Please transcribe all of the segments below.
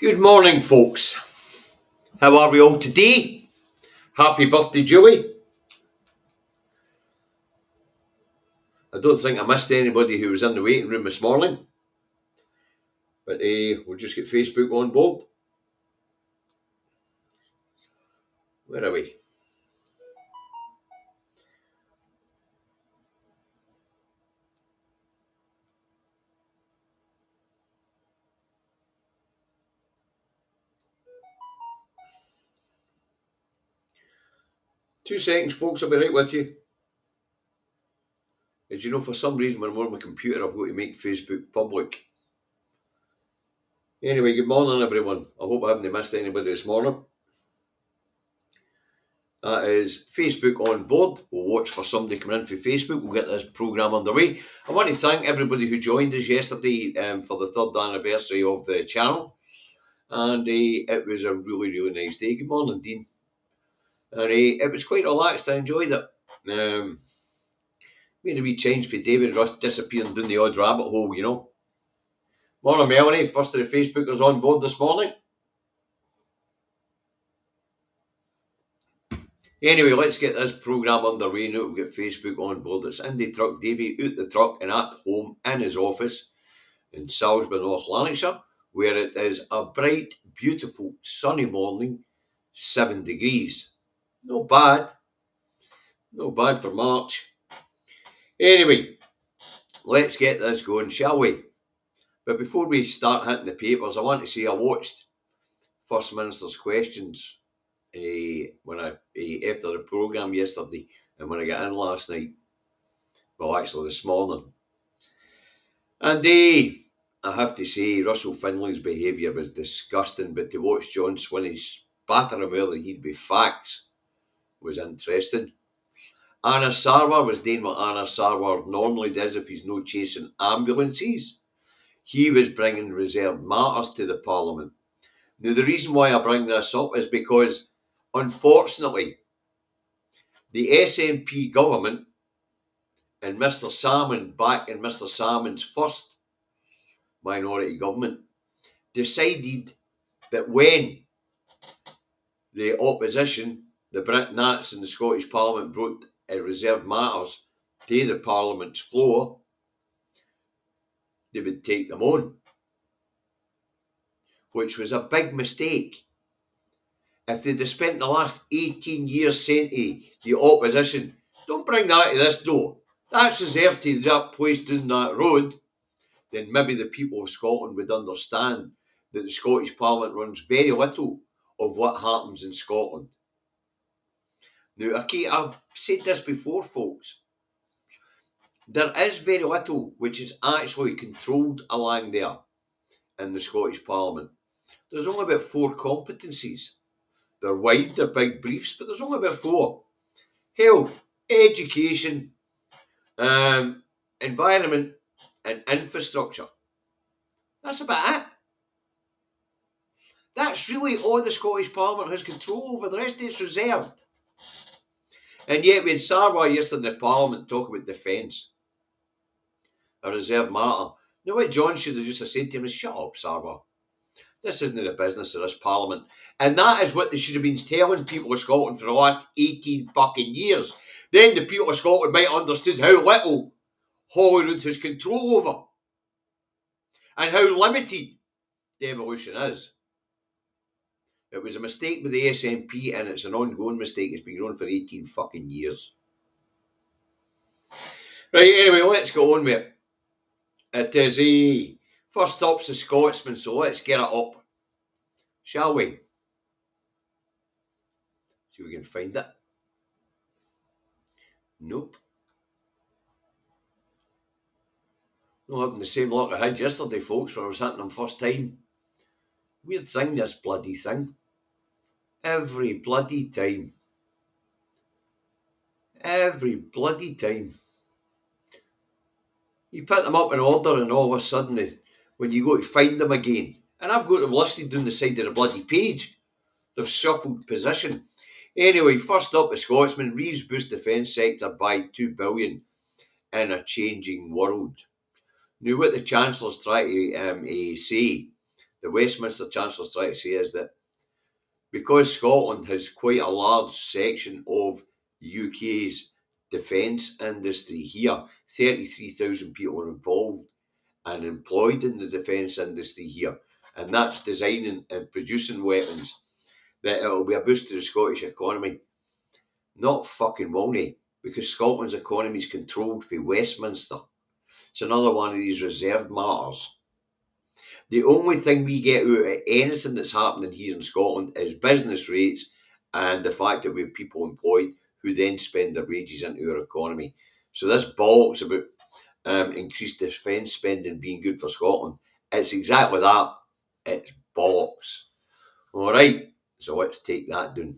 Good morning, folks. How are we all today? Happy birthday, Julie. I don't think I missed anybody who was in the waiting room this morning. But we'll just get Facebook on board. Where are we? Two seconds, folks. I'll be right with you. As you know, for some reason, when I'm on my computer, I've got to make Facebook public. Anyway, good morning, everyone. I hope I haven't missed anybody this morning. That is Facebook on board. We'll watch for somebody coming in for Facebook. We'll get this programme underway. I want to thank everybody who joined us yesterday for the 3rd anniversary of the channel. And it was a really, really nice day. Good morning, Dean. And it was quite relaxed. I enjoyed it. Made a wee change for David Russ disappearing down the odd rabbit hole, you know. Morning, Melanie. First of the Facebookers on board this morning. Anyway, let's get this programme underway now. We'll get Facebook on board. It's Indy Truck Davy out the truck and at home in his office in Salisbury, North Lanarkshire, where it is a bright, beautiful, sunny morning, 7 degrees. Not bad. Not bad for March. Anyway, let's get this going, shall we? But before we start hitting the papers, I want to say I watched First Minister's questions after the programme yesterday and when I got in last night. Well, actually this morning. And I have to say, Russell Finley's behaviour was disgusting, but to watch John Swinney spatter him earlier, he'd be facts, was interesting. Anna Sarwar was doing what Anna Sarwar normally does if he's not chasing ambulances. He was bringing reserved matters to the Parliament. Now, the reason why I bring this up is because, unfortunately, the SNP government and Mr. Salmon, back in Mr. Salmon's first minority government, decided that when the opposition, the Brit Nats in the Scottish Parliament, brought reserved matters to the Parliament's floor, they would take them on, which was a big mistake. If they'd have spent the last 18 years saying to the opposition, don't bring that to this door, that's reserved to that place down that road, then maybe the people of Scotland would understand that the Scottish Parliament runs very little of what happens in Scotland. Now, okay, I've said this before, folks. There is very little which is actually controlled along there in the Scottish Parliament. There's only about 4 competencies. They're wide, they're big briefs, but there's only about 4. Health, education, environment and infrastructure. That's about it. That's really all the Scottish Parliament has control over. The rest of it's reserved. And yet we had Sarwar yesterday in the Parliament talk about defence. A reserved matter. Now what John should have just said to him is, shut up, Sarwar. This isn't the business of this Parliament. And that is what they should have been telling people of Scotland for the last 18 fucking years. Then the people of Scotland might have understood how little Holyrood has control over. And how limited devolution is. It was a mistake with the SNP and it's an ongoing mistake. It's been going on for 18 fucking years. Right, anyway, let's go on with it. It is first up's the Scotsman, so let's get it up. Shall we? See if we can find it. Nope. Not having the same luck I had yesterday, folks, when I was hitting them first time. Weird thing, this bloody thing. Every bloody time. Every bloody time. You put them up in order and all of a sudden, when you go to find them again, and I've got them listed down the side of the bloody page, they've shuffled position. Anyway, first up, the Scotsman, Reeves boosts defence sector by $2 billion in a changing world. Now, what the Chancellor's trying to say, the Westminster Chancellor's trying to say is that because Scotland has quite a large section of the UK's defence industry here, 33,000 people are involved and employed in the defence industry here, and that's designing and producing weapons, that it'll be a boost to the Scottish economy. Not fucking won't, because Scotland's economy is controlled from Westminster. It's another one of these reserved matters. The only thing we get out of anything that's happening here in Scotland is business rates and the fact that we have people employed who then spend their wages into our economy. So this bollocks about increased defence spending being good for Scotland, it's exactly that. It's bollocks. Alright, so let's take that down.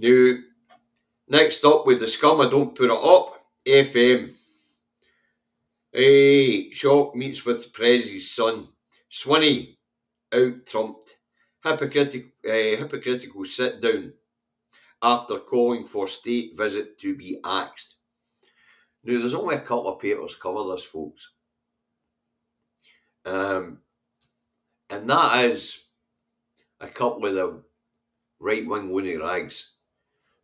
Now, next up with the scum, I don't put it up, FM. Shock meets with Prezzi's son. Swinney out-trumped. Hypocritical sit-down after calling for state visit to be axed. Now, there's only a couple of papers cover this, folks. And that is a couple of the right-wing loony rags.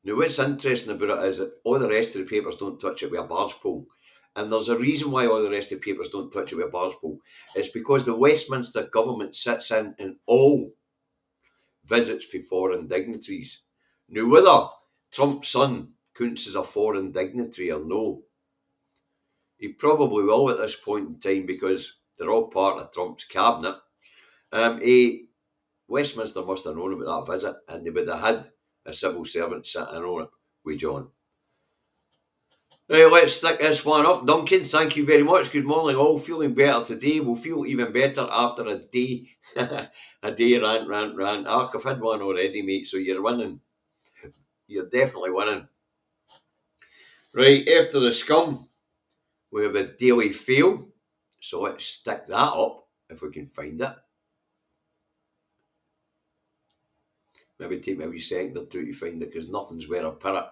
Now, what's interesting about it is that all the rest of the papers don't touch it with a barge pole. And there's a reason why all the rest of the papers don't touch it with a barge pole. It's because the Westminster government sits in all visits for foreign dignitaries. Now, whether Trump's son counts as a foreign dignitary or no, he probably will at this point in time because they're all part of Trump's cabinet. Westminster must have known about that visit, and they would have had a civil servant sitting on it with John. Right, let's stick this one up. Duncan, thank you very much. Good morning, all. Feeling better today. We'll feel even better after a day. A day rant. I've had one already, mate, so you're winning. You're definitely winning. Right, after the scum, we have a daily fail. So let's stick that up, if we can find it. Maybe take me a wee second or two to find it, because nothing's where I put it.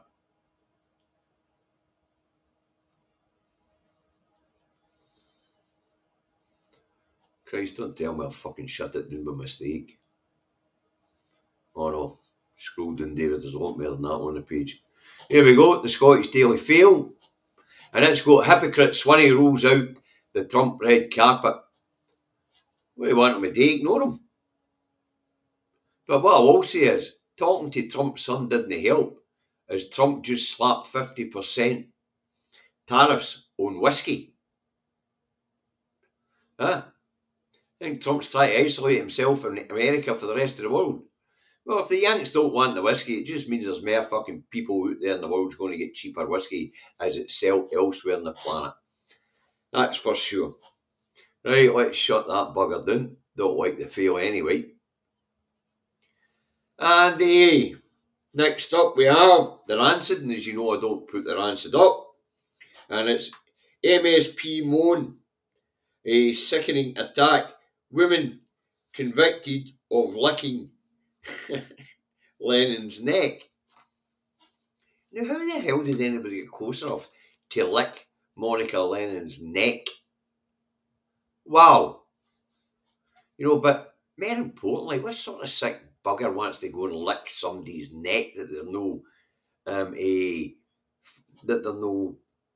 Christ, don't tell me I fucking shut it down by mistake. Oh no, scroll down, David, there's a lot more than that on the page. Here we go, the Scottish Daily Fail. And it's got hypocrite Swinney rolls out the Trump red carpet. What do you want him to do? Ignore him. But what I will say is, talking to Trump's son didn't help, as Trump just slapped 50% tariffs on whiskey. Huh? I think Trump's trying to isolate himself from America for the rest of the world. Well, if the Yanks don't want the whiskey, it just means there's more fucking people out there in the world going to get cheaper whiskey as it's sold elsewhere on the planet. That's for sure. Right, let's shut that bugger down. Don't like the fail anyway. And next up we have the Rancid, and as you know I don't put the Rancid up. And it's MSP moan. A sickening attack. Women convicted of licking Lennon's neck. Now, how the hell did anybody get close enough to lick Monica Lennon's neck? Wow. You know, but more importantly, what sort of sick bugger wants to go and lick somebody's neck that there's no,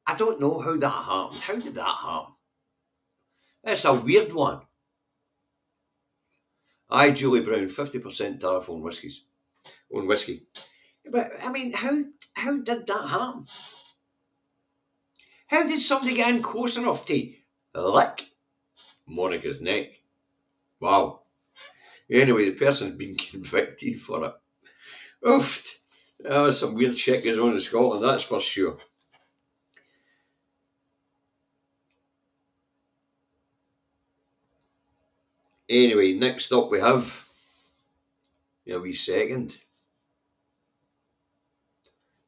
I don't know how that happened. How did that happen? That's a weird one. Julie Brown, 50% tariff on whiskey. But, I mean, how did that happen? How did somebody get in close enough to lick Monica's neck? Wow. Anyway, the person's been convicted for it. Oof. Oh, some weird shit goes on in Scotland, that's for sure. Anyway, next up we have a wee second.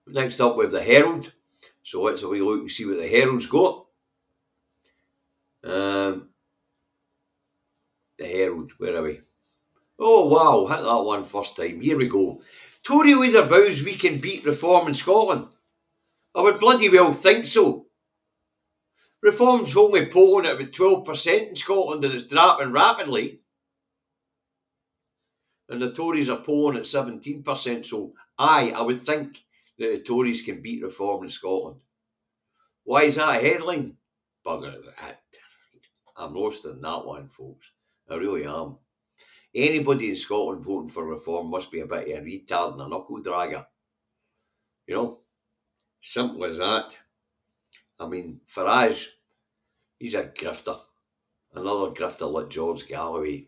Next up we have the Herald. So let's have a wee look and see what the Herald's got. The Herald, where are we? Oh wow, hit that one first time. Here we go. Tory leader vows we can beat reform in Scotland. I would bloody well think so. Reform's only polling at about 12% in Scotland and it's dropping rapidly. And the Tories are polling at 17%. So I would think that the Tories can beat Reform in Scotland. Why is that a headline? Bugger it. I'm lost in that one, folks. I really am. Anybody in Scotland voting for Reform must be a bit of a retard and a knuckle dragger. You know? Simple as that. I mean, Farage, he's a grifter. Another grifter like George Galloway.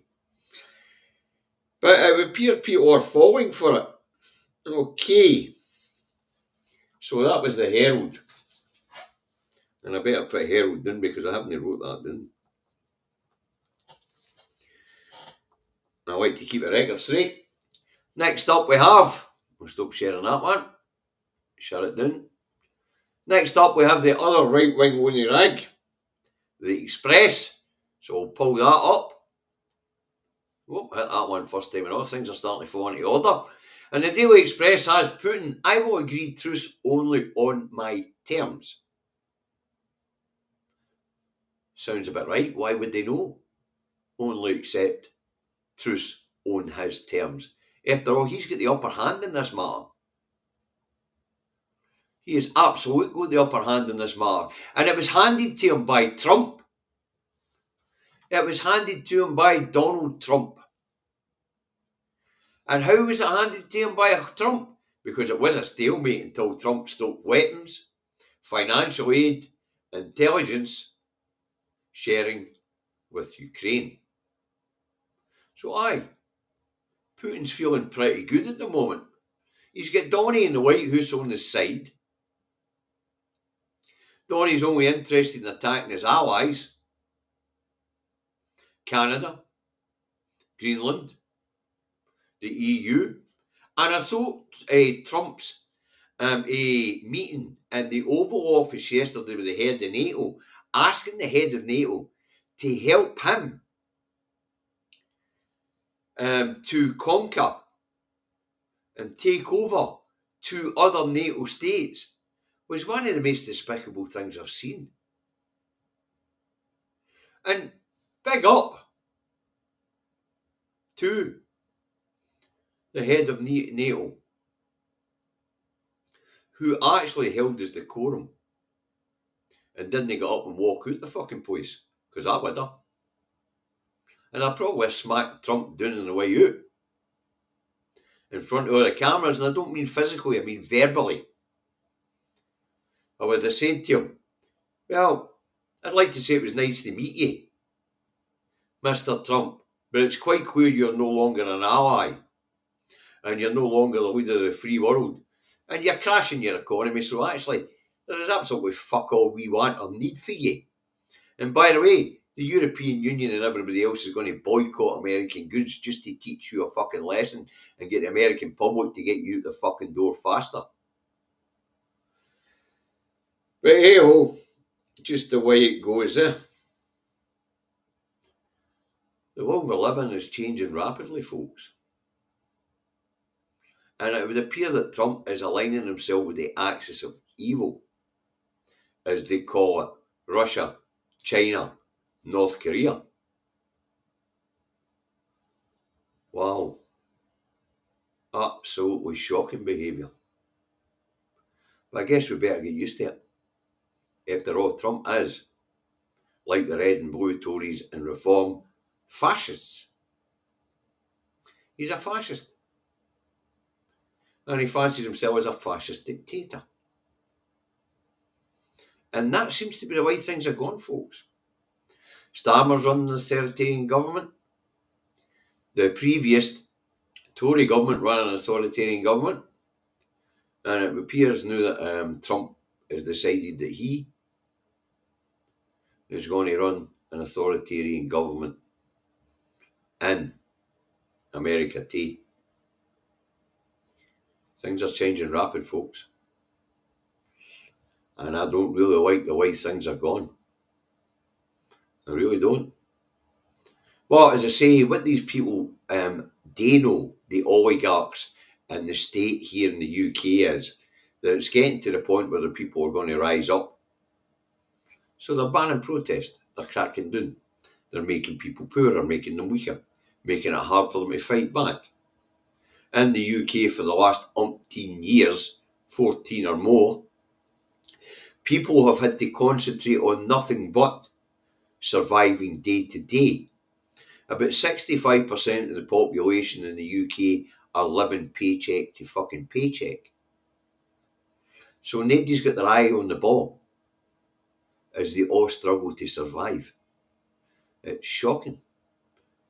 But it would appear people are falling for it. Okay. So that was the Herald. And I better put Herald in because I haven't wrote that down. I like to keep a record straight. Next up we have, we'll stop sharing that one. Shut it down. Next up we have the other right-wing loony rag, the Express. So we'll pull that up. Whoop, hit that one first time and all things are starting to fall into order. And the Daily Express has Putin, I will agree truce only on my terms. Sounds a bit right. Why would they know? Only accept truce on his terms. After all, he's got the upper hand in this matter. He has absolutely got the upper hand in this matter. And it was handed to him by Trump. It was handed to him by Donald Trump. And how was it handed to him by Trump? Because it was a stalemate until Trump stopped weapons, financial aid, intelligence sharing with Ukraine. So Putin's feeling pretty good at the moment. He's got Donny in the White House on his side. Donny's only interested in attacking his allies. Canada, Greenland, the EU. And I saw Trump's a meeting in the Oval Office yesterday with the head of NATO, asking the head of NATO to help him to conquer and take over two other NATO states, was one of the most despicable things I've seen. And big up to the head of NATO, who actually held his decorum and didn't get up and walk out the fucking place, because I would have. And I probably smacked Trump down on the way out in front of all the cameras, and I don't mean physically, I mean verbally. I would have said to him, well, I'd like to say it was nice to meet you, Mr. Trump, but it's quite clear you're no longer an ally, and you're no longer the leader of the free world, and you're crashing your economy, so actually, there is absolutely fuck all we want or need for you. And by the way, the European Union and everybody else is going to boycott American goods just to teach you a fucking lesson and get the American public to get you out the fucking door faster. But hey-ho, just the way it goes, eh? The world we live in is changing rapidly, folks. And it would appear that Trump is aligning himself with the axis of evil, as they call it, Russia, China, North Korea. Wow. Absolutely shocking behaviour. But I guess we better get used to it. After all, Trump is, like the red and blue Tories and Reform, fascists. He's a fascist. And he fancies himself as a fascist dictator. And that seems to be the way things are going, folks. Starmer's running the authoritarian government. The previous Tory government ran an authoritarian government. And it appears now that Trump has decided that he is going to run an authoritarian government in America too. Things are changing rapid, folks. And I don't really like the way things are going. I really don't. But as I say, what these people they know, the oligarchs in the state here in the UK, is that it's getting to the point where the people are going to rise up So they're banning protest. They're cracking down. They're making people poorer, making them weaker, making it hard for them to fight back. In the UK for the last umpteen years, 14 or more, people have had to concentrate on nothing but surviving day to day. About 65% of the population in the UK are living paycheck to fucking paycheck. So nobody's got their eye on the ball as they all struggle to survive. It's shocking.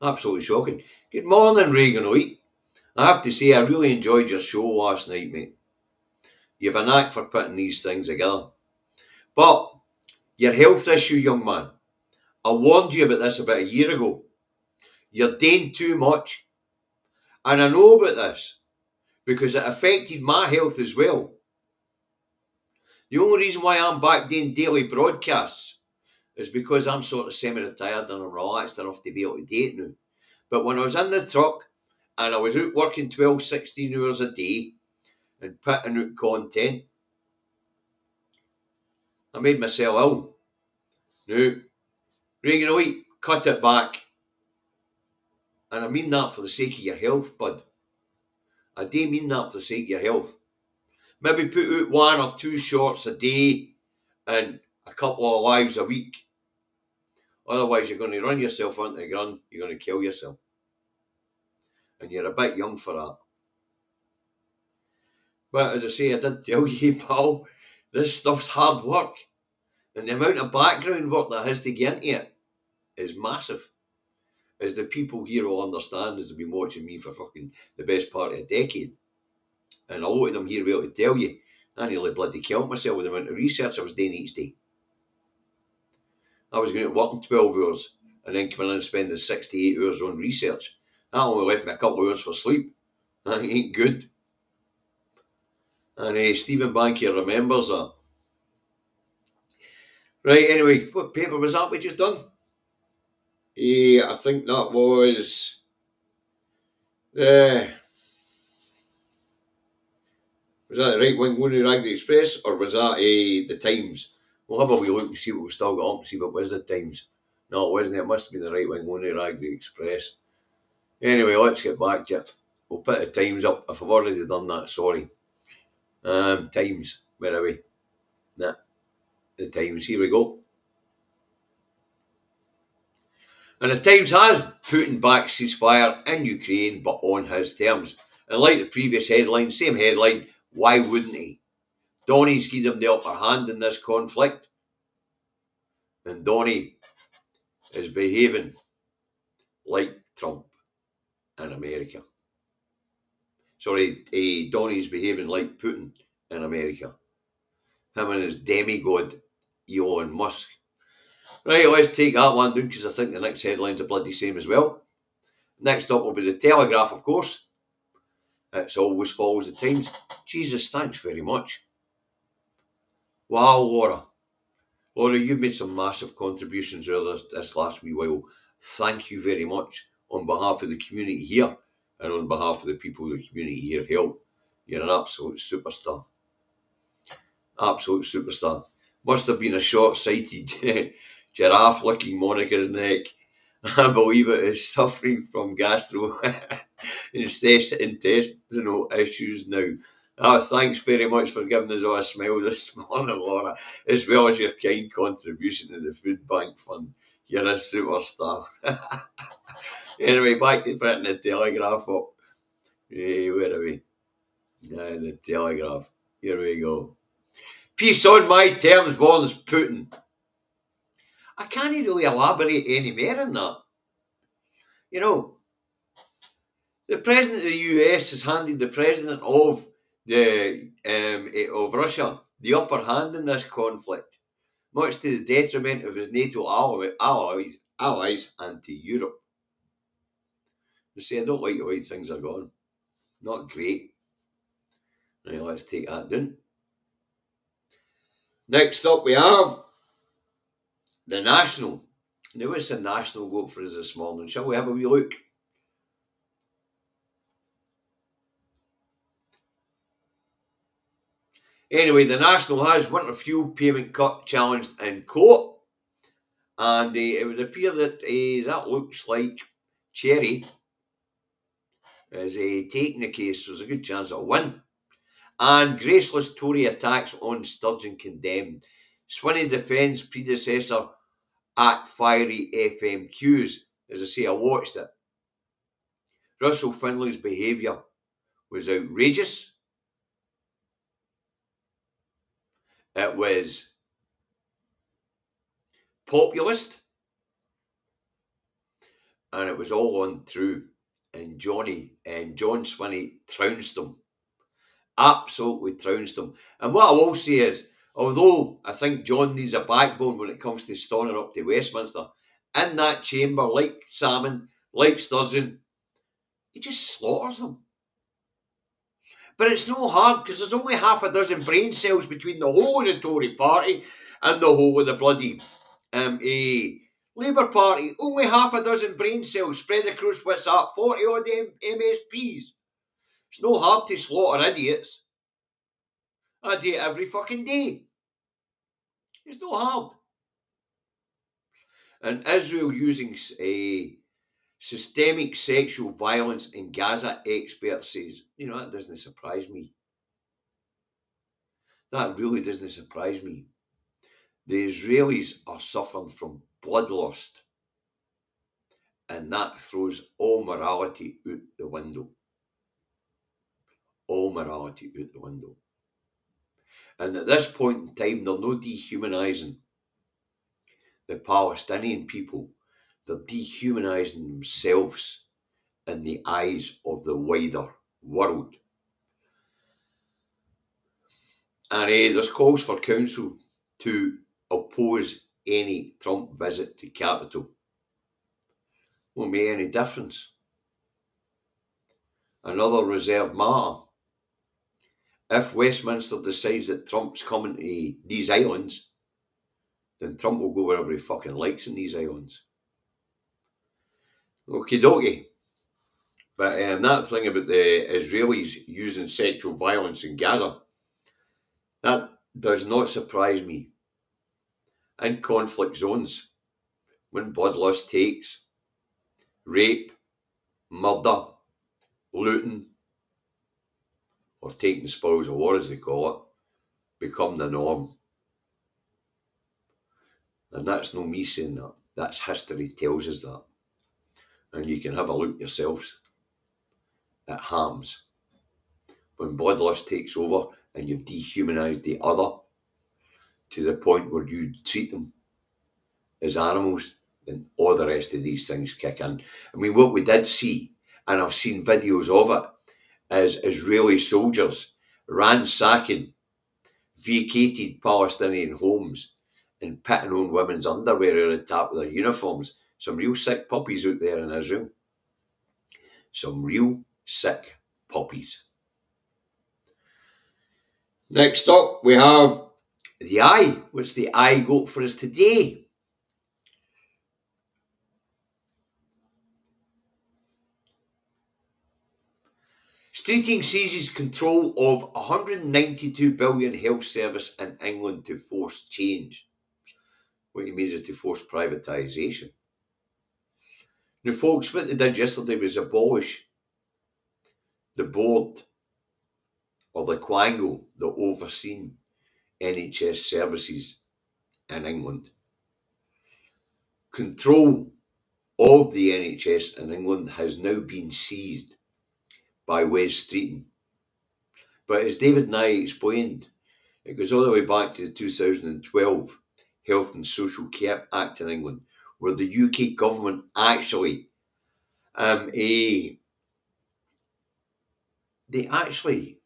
Absolutely shocking. Good morning, Reagan White. I have to say, I really enjoyed your show last night, mate. You have a knack for putting these things together. But your health issue, young man, I warned you about this about a year ago. You're doing too much. And I know about this because it affected my health as well. The only reason why I'm back doing daily broadcasts is because I'm sort of semi-retired and I'm relaxed enough to be able to do it now. But when I was in the truck and I was out working 12, 16 hours a day and putting out content, I made myself ill. Now, Reagan White, cut it back. And I mean that for the sake of your health, bud. I do mean that for the sake of your health. Maybe put out 1 or 2 shorts a day and a couple of lives a week. Otherwise, you're going to run yourself onto the ground. You're going to kill yourself. And you're a bit young for that. But as I say, I did tell you, pal, this stuff's hard work. And the amount of background work that has to get into it is massive. As the people here will understand, as they've been watching me for fucking the best part of a decade. And a lot of them here will be able to tell you, I nearly bloody killed myself with the amount of research I was doing each day. I was going to work in 12 hours and then coming in and spending 6 to 8 hours on research. That only left me a couple of hours for sleep. That ain't good. And Stephen Bankier remembers that. Right, anyway, what paper was that we just done? I think that was that the Right Wing Looney Rag the Express, or was that the Times? We'll have a wee look and see what we've still got up and see if it was the Times. No, it wasn't. It must have been the Right Wing Looney Rag the Express. Anyway, let's get back to it. We'll put the Times up. If I've already done that, sorry. Times, where are we? Nah, the Times, here we go. And the Times has Putin back ceasefire in Ukraine, but on his terms. And like the previous headline, same headline, why wouldn't he? Donny's given him the upper hand in this conflict. And Donny is behaving like Trump in America. Sorry, Donny's behaving like Putin in America. Him and his demigod, Elon Musk. Right, let's take that one down because I think the next headline's a bloody same as well. Next up will be the Telegraph, of course. It's always follows the Times. Jesus, thanks very much. Wow, Laura. Laura, you've made some massive contributions earlier this last wee while. Thank you very much on behalf of the community here and on behalf of the people of the community here help. You're an absolute superstar. Absolute superstar. Must have been a short-sighted giraffe licking Monica's neck. I believe it is suffering from gastrointestinal issues now. Thanks very much for giving us all a smile this morning, Laura, as well as your kind contribution to the Food Bank Fund. You're a superstar. Anyway, back to putting the Telegraph up. Where are we? The Telegraph. Here we go. Peace on my terms, warns Putin. I can't really elaborate any more on that. You know, the president of the US has handed the president of Russia the upper hand in this conflict, much to the detriment of his NATO allies and to Europe. You see, I don't like the way things are going. Not great. Right, let's take that down. Next up, we have the National. Now, what's the National got for us this morning? Shall we have a wee look? Anyway, the National has winter fuel payment cut challenged in court. And it would appear that that looks like Cherry is taking the case. There's a good chance it'll win. And graceless Tory attacks on Sturgeon condemned. Swinney defends predecessor at fiery FMQs. As I say, I watched it. Russell Finley's behaviour was outrageous. It was populist. And it was all untrue. And John Swinney trounced him. Absolutely trounced him. And what I will say is, although I think John needs a backbone when it comes to storming up to Westminster, in that chamber, like Salmon, like Sturgeon, he just slaughters them. But it's no hard, because there's only half a dozen brain cells between the whole of the Tory party and the whole of the bloody Labour Party. Only half a dozen brain cells spread across what's that, 40 odd MSPs. It's no hard to slaughter idiots. I do it every fucking day. It's no hard. And Israel using systemic sexual violence in Gaza, expert says. You know, that doesn't surprise me. That really doesn't surprise me. The Israelis are suffering from bloodlust. And that throws all morality out the window. All morality out the window. And at this point in time, they're no dehumanising the Palestinian people. They're dehumanising themselves in the eyes of the wider world. And there's calls for council to oppose any Trump visit to capital. Won't make any difference. Another reserved matter. If Westminster decides that Trump's coming to these islands, then Trump will go wherever he fucking likes in these islands. Okie dokie. But that thing about the Israelis using sexual violence in Gaza, that does not surprise me. In conflict zones, when bloodlust takes, rape, murder, looting, or taking the spoils of war, as they call it, become the norm. And that's no me saying that. That's history tells us that. And you can have a look yourselves. It happens. When bloodlust takes over and you've dehumanised the other to the point where you treat them as animals, then all the rest of these things kick in. I mean, what we did see, and I've seen videos of it, is Israeli soldiers ransacking vacated Palestinian homes and pitting on women's underwear on the top of their uniforms. Some real sick puppies out there in Israel. Some real sick puppies. Next up, we have the eye. What's the eye got for us today? Streeting seizes control of $192 billion health service in England to force change. What he means is to force privatisation. Now, folks, what they did yesterday was abolish the board, or the quangle, that overseen NHS services in England. Control of the NHS in England has now been seized by Wes Streeting. But as David Nye explained, it goes all the way back to the 2012 Health and Social Care Act in England, where the UK government actually they actually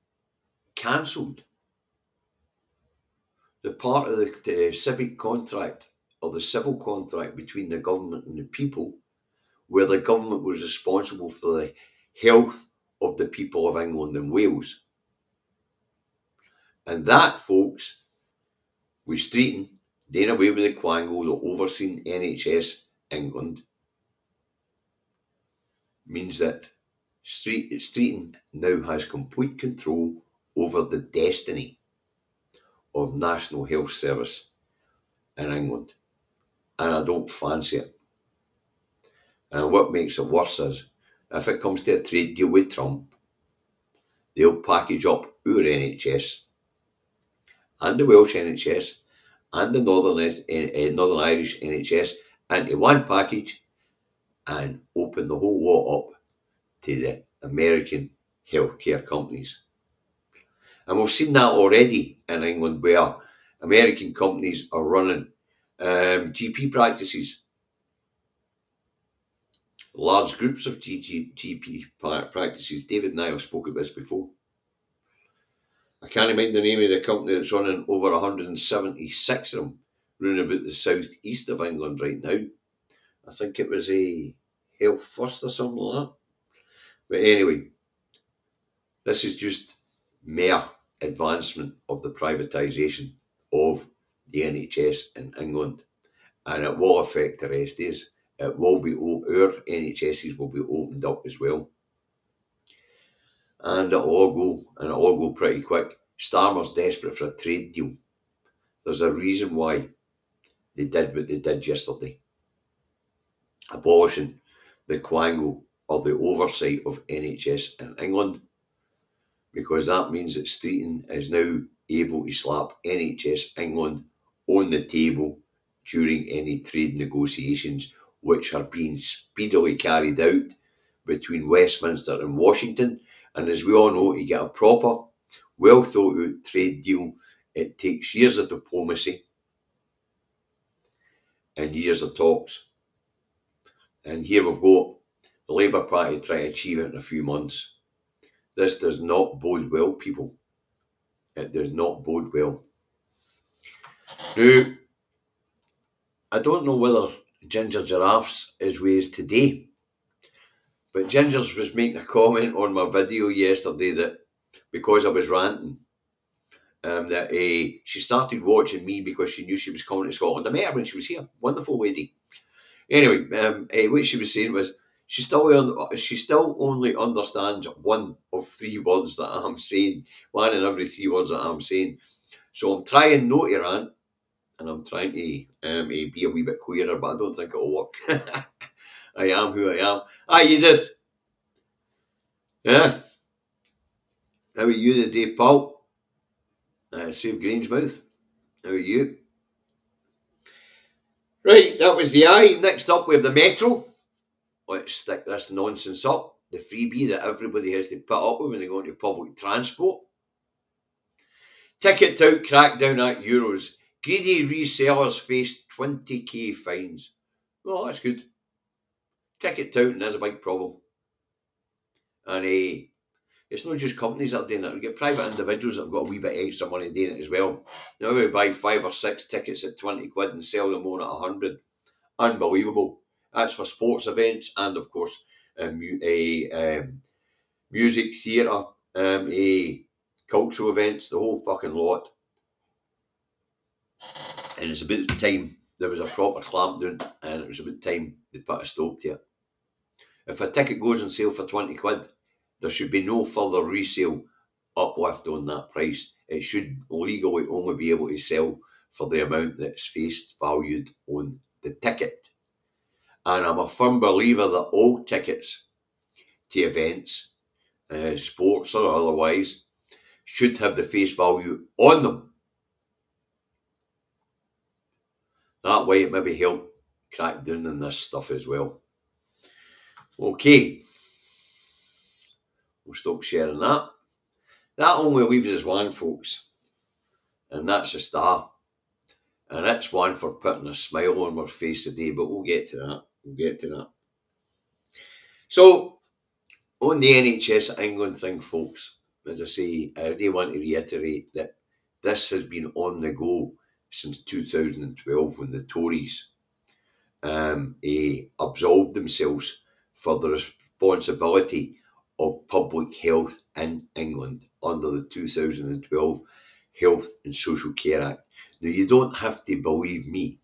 cancelled the part of the civic contract, or the civil contract between the government and the people, where the government was responsible for the health of the people of England and Wales. And that, folks, with Streeting doing away with the quangle that overseen NHS England, means that Streeting now has complete control over the destiny of National Health Service in England. and I don't fancy it. And what makes it worse is, if it comes to a trade deal with Trump, they'll package up our NHS and the Welsh NHS and the Northern Irish NHS into one package and open the whole lot up to the American healthcare companies. And we've seen that already in England, where American companies are running GP practices, large groups of GP practices. David and I have spoken about this before. I can't remember the name of the company that's running over 176 of them, running about the southeast of England right now. I think it was a Health First or something like that. But anyway, this is just mere advancement of the privatisation of the NHS in England, and it will affect the rest of us. It will be our NHSs will be opened up as well, and it'll all go pretty quick. Starmer's desperate for a trade deal. There's a reason why they did what they did yesterday, abolishing the quangle or the oversight of NHS in England, because that means that Streeton is now able to slap NHS England on the table during any trade negotiations which are being speedily carried out between Westminster and Washington. And as we all know, to get a proper, well thought out trade deal, it takes years of diplomacy and years of talks. And here we've got the Labour Party trying to achieve it in a few months. This does not bode well, people. It does not bode well. Now, I don't know whether Ginger Giraffes is with us today, but Gingers was making a comment on my video yesterday that because I was ranting, that she started watching me because she knew she was coming to Scotland. I met her when she was here. Wonderful lady. Anyway, what she was saying was she still only understands one of three words that I'm saying, one in every three words that I'm saying. So I'm trying not to rant, and I'm trying to be a wee bit queerer, but I don't think it'll work. I am who I am. Hi, Edith. Yeah. How are you today, pal? Save Grangemouth. How are you? Right, that was the eye. Next up, we have the Metro. Let's stick this nonsense up. The freebie that everybody has to put up with when they go into public transport. Ticket tout crackdown at Euros. Greedy resellers face 20k fines. Well, that's good. Ticket touting is a big problem. And it's not just companies that are doing it. We get private individuals that have got a wee bit extra money doing it as well. Now we buy 5 or 6 tickets at 20 quid and sell them on at 100. Unbelievable. That's for sports events and, of course, music, theatre, cultural events, the whole fucking lot. And it's about time there was a proper clampdown, and it was about time they put a stop to it. If a ticket goes on sale for 20 quid, there should be no further resale uplift on that price. It should legally only be able to sell for the amount that's face valued on the ticket. And I'm a firm believer that all tickets to events, sports or otherwise, should have the face value on them. That way it maybe help crack down on this stuff as well. Okay, we'll stop sharing that. That only leaves us one, folks, and that's a star. And it's one for putting a smile on our face today, but we'll get to that. So, on the NHS England thing, folks, as I say, I really want to reiterate that this has been on the go since 2012 when the Tories absolved themselves for the responsibility of public health in England under the 2012 Health and Social Care Act. Now, you don't have to believe me.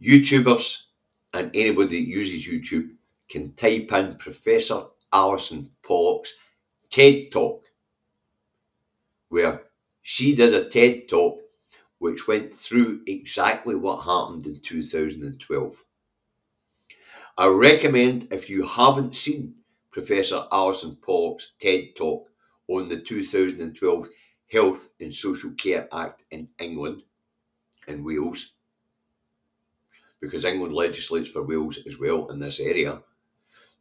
YouTubers and anybody that uses YouTube can type in Professor Alison Pollock's TED Talk, where she did a TED Talk which went through exactly what happened in 2012. I recommend, if you haven't seen Professor Alison Pollock's TED Talk on the 2012 Health and Social Care Act in England and Wales, because England legislates for Wales as well in this area,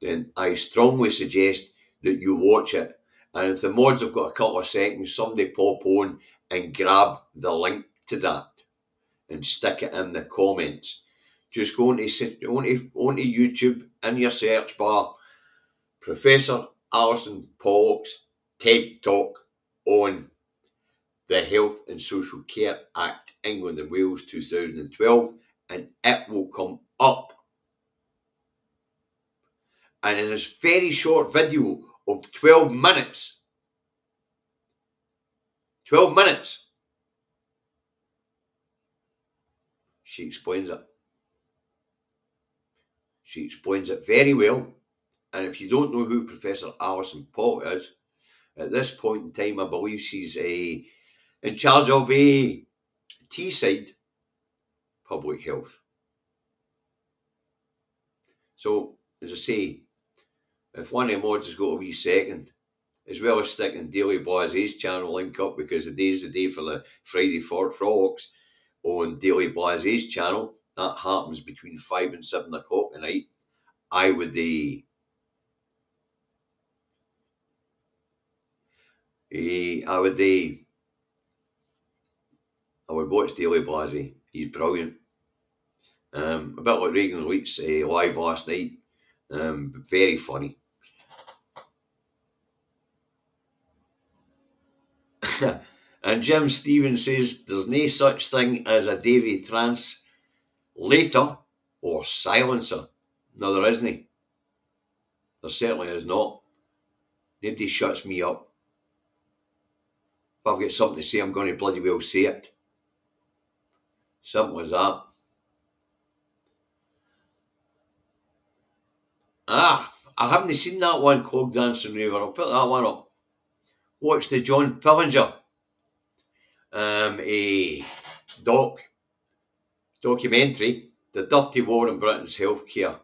then I strongly suggest that you watch it. And if the mods have got a couple of seconds, somebody pop on and grab the link to that and stick it in the comments. Just go onto YouTube, in your search bar, Professor Alison Pollock's TED Talk on the Health and Social Care Act, England and Wales 2012, and it will come up. And in this very short video of 12 minutes, she explains it. She explains it very well. And if you don't know who Professor Alison Pollock is, at this point in time, I believe she's in charge of a Teesside Public Health. So, as I say, if one of the mods has got a wee second, as well as sticking Daily Blaze's channel link up, because the day's the day for the Friday Frolics on Daily Blaze's channel, that happens between 5 and 7 o'clock at night. I would watch Daily Blaze. He's brilliant. A bit like Reagan Leaks live last night. Very funny. And Jim Stevens says there's no such thing as a Davy translator or silencer. No, there isn't. There certainly is not. Nobody shuts me up. If I've got something to say, I'm going to bloody well say it. Simple as that. I haven't seen that one, Clog Dancing River. I'll put that one up. Watch the John Pillinger a documentary, The Dirty War in Britain's Healthcare.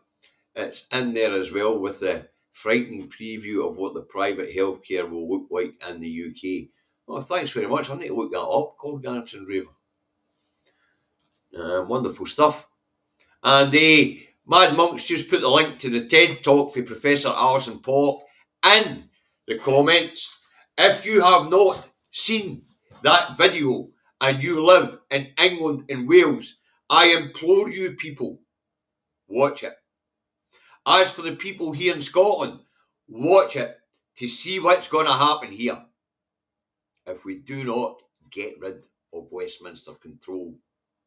It's in there as well with the frightening preview of what the private healthcare will look like in the UK. Oh, thanks very much. I need to look that up. Clog Dancing River. Wonderful stuff. And Mad Monks just put the link to the TED Talk for Professor Alison Pollock in the comments. If you have not seen that video and you live in England and Wales, I implore you people, watch it. As for the people here in Scotland, watch it to see what's going to happen here if we do not get rid of Westminster control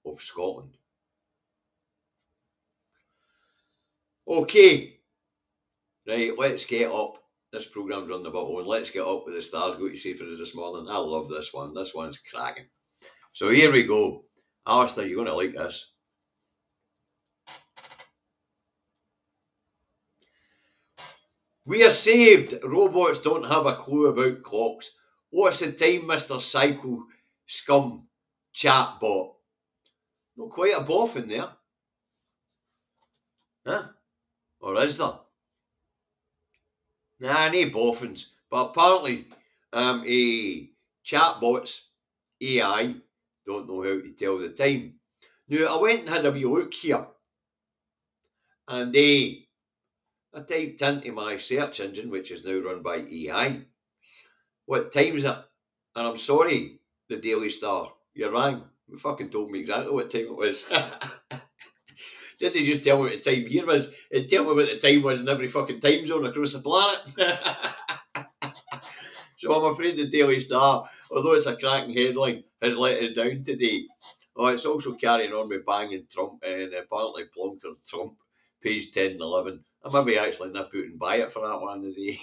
of Scotland. Okay, right, let's get up. This programme's running about on. Let's get up with the stars go to say for us this morning. I love this one. This one's cracking. So here we go. Alistair, you're going to like this. We are saved. Robots don't have a clue about clocks. What's the time, Mr. Psycho Scum Chatbot? Not quite a boffin there. Huh? Or is there? Nah, no boffins. But apparently, a chatbots, AI, don't know how to tell the time. Now, I went and had a wee look here. And I typed into my search engine, which is now run by AI, what time is it? And I'm sorry, the Daily Star, you rang. You fucking told me exactly what time it was. Didn't they just tell me what the time here was? It tell me what the time was in every fucking time zone across the planet. So I'm afraid the Daily Star, although it's a cracking headline, has let us down today. Oh, it's also carrying on with banging Trump and apparently plonker Trump, page 10 and 11. I maybe actually nip out and buy it for that one today.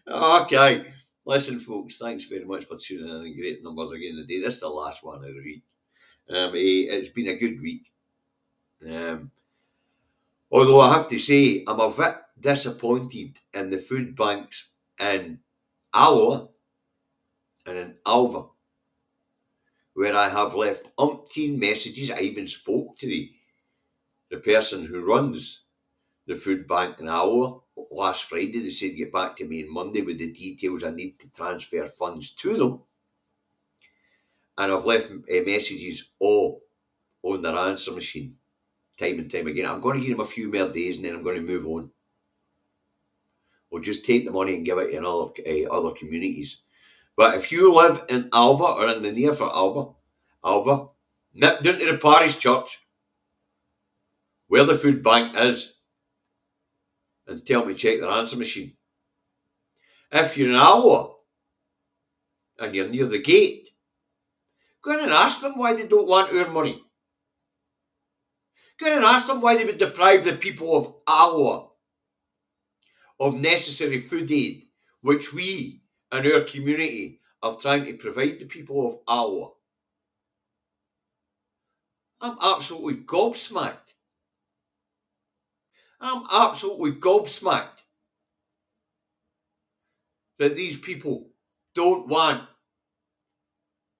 Okay. Listen, folks, thanks very much for tuning in. Great numbers again today. This is the last one of the week. It's been a good week. Although I have to say, I'm a bit disappointed in the food banks in Alloa and in Alva, where I have left umpteen messages. I even spoke to the person who runs the food bank in Alva last Friday. They said get back to me on Monday with the details I need to transfer funds to them. And I've left messages all on their answer machine, time and time again. I'm going to give them a few more days and then I'm going to move on. We'll just take the money and give it to other communities. But if you live in Alva or in the near for Alva, nip down to the parish church where the food bank is and tell me to check their answer machine. If you're in Alva and you're near the gate, go in and ask them why they don't want our money. Go in and ask them why they would deprive the people of Alva of necessary food aid, which we in our community are trying to provide the people of Alva. I'm absolutely gobsmacked. That these people don't want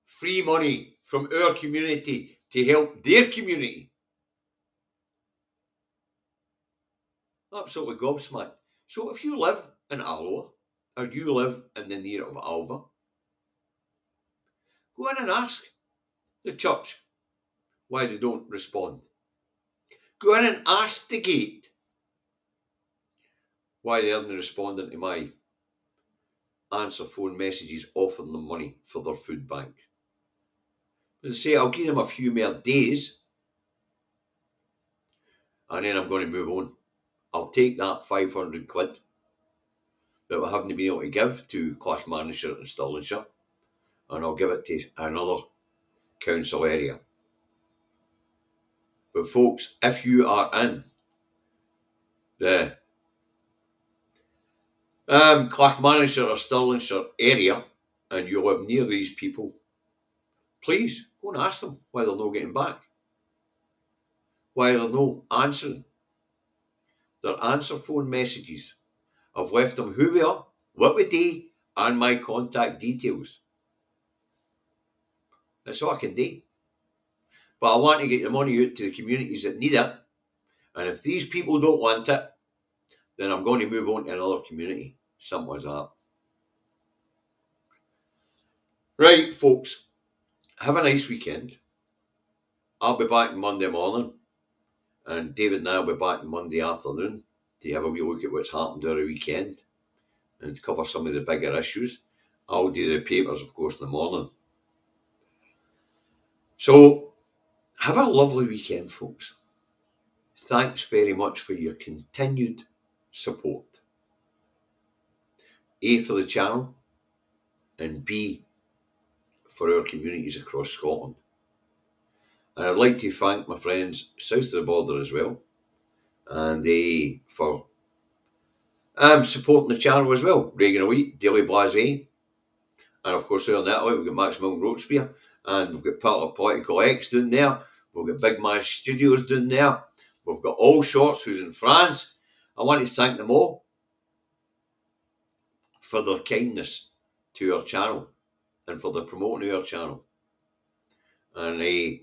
free money from our community to help their community. Absolutely gobsmacked. So if you live in Alva, or you live in the near of Alva, go in and ask the church why they don't respond. Go in and ask the gate why they aren't responding to my answer phone messages offering them money for their food bank. As I say, I'll give them a few more days and then I'm going to move on. I'll take that 500 quid that we haven't been able to give to Clackmannanshire and Stirlingshire and I'll give it to another council area. But folks, if you are in the Clackmannanshire or Stirlingshire area and you live near these people, please go and ask them why they're not getting back. Why they're not answering their answer phone messages. I've left them who we are, what we do, and my contact details. That's all I can do. But I want to get the money out to the communities that need it. And if these people don't want it, then I'm going to move on to another community. Simple as that. Right, folks. Have a nice weekend. I'll be back Monday morning. And David and I will be back Monday afternoon to have a wee look at what's happened over the weekend and cover some of the bigger issues. I'll do the papers, of course, in the morning. So, have a lovely weekend, folks. Thanks very much for your continued support. A, for the channel, and B, for our communities across Scotland. And I'd like to thank my friends south of the border as well, and for supporting the channel as well. Reagan Elite, Daily Blase, and of course here in Italy we've got Max Milne Roadspear, and we've got Partler Political X down there, we've got Big Mash Studios down there, we've got All Sorts who's in France. I want to thank them all for their kindness to our channel and for their promoting our channel. And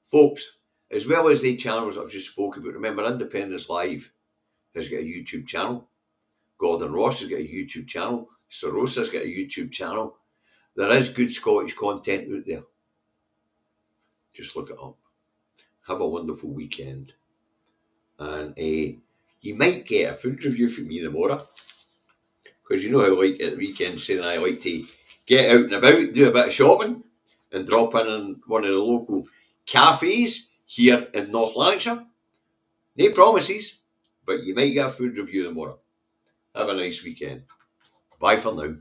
folks, as well as the channels I've just spoken about, remember Independence Live has got a YouTube channel. Gordon Ross has got a YouTube channel. Sorosa's got a YouTube channel. There is good Scottish content out there. Just look it up. Have a wonderful weekend. And you might get a food review from me tomorrow. Because you know how like at the weekend saying I like to get out and about, do a bit of shopping, and drop in one of the local cafes here in North Lanarkshire. No promises, but you might get a food review tomorrow. Have a nice weekend. Bye for now.